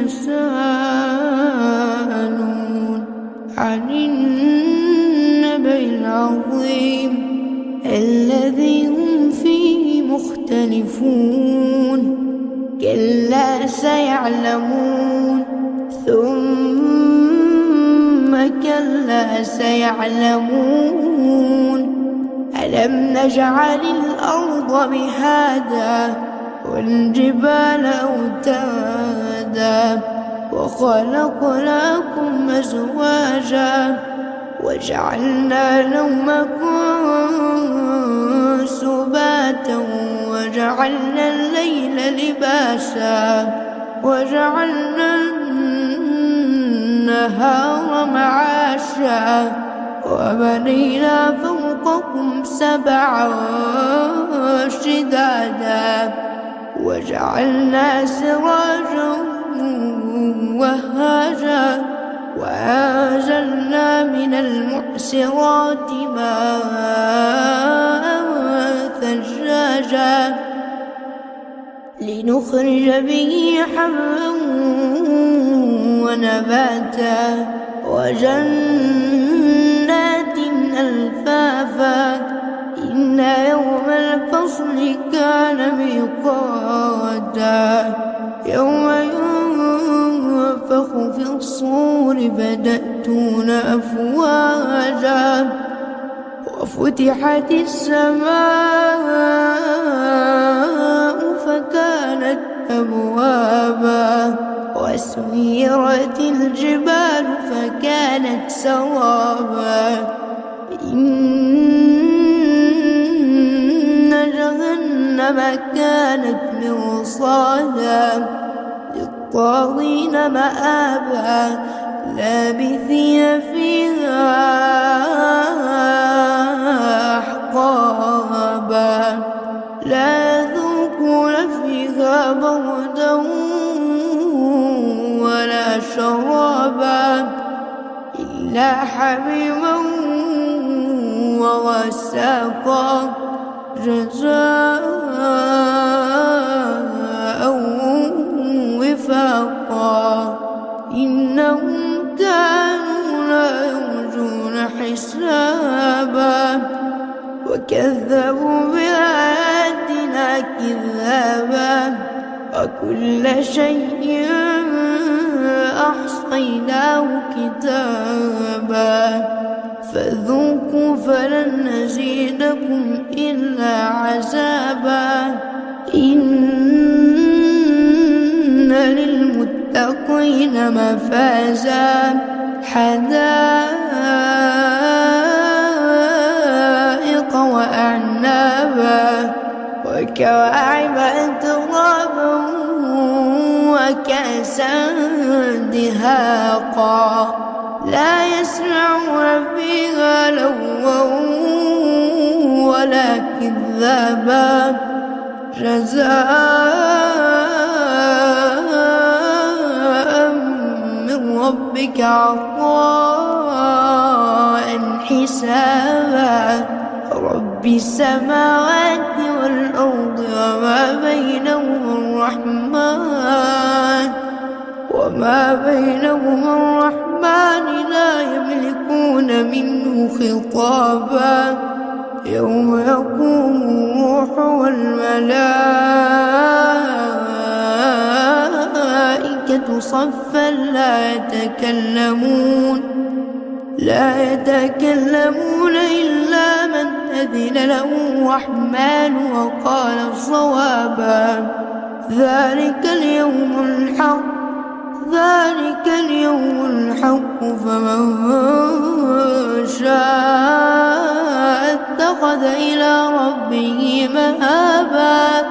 يتساءلون عن النبأ العظيم الذي هم فيه مختلفون كلا سيعلمون ثم كلا سيعلمون ألم نجعل الأرض مهادا والجبال أوتادا وخلقناكم أزواجا وجعلنا نومكم سباتا وجعلنا الليل لباسا وجعلنا النهار معاشا وبنينا فوقكم سبعا شدادا وجعلنا سراجا وهاجا وأنزلنا من المعصرات ماء ثجاجا لنخرج به حبا ونباتا وجنات ألفافا إن يوم الفصل كان ميقاتا يوم ينفخ في الصور فتأتون أفواجا وفتحت السماء فكانت أبوابا وسيرت الجبال فكانت سرابا إن جهنم كانت مرصادا للطاغين مآبا لابثين فيها أحقابا لا يذوقون فيها بردا ولا شرابا إلا حميما وغساقا جزاء وفاقا إنهم كانوا لا يرجون حسابا وكذبوا بآياتنا كذابا وكل شيء أحصيناه كتابا فذوقوا فلن نزيدكم إلا عذابا إن للمتقين مفازا حدائق وأعنابا وكواعب أترابا وكأسا دهاقا لا يسمعون فيها لغوا ولا كذابا جزاء من ربك عطاء حسابا رب السماوات والأرض وما بينهما الرحمن لا يملكون منه خطابا يوم يقوم الروح والملائكة صفا لا يتكلمون إلا من أذن له الرحمن وقال صوابا ذلك اليوم الحق فمن شاء اتخذ إلى ربه مآبا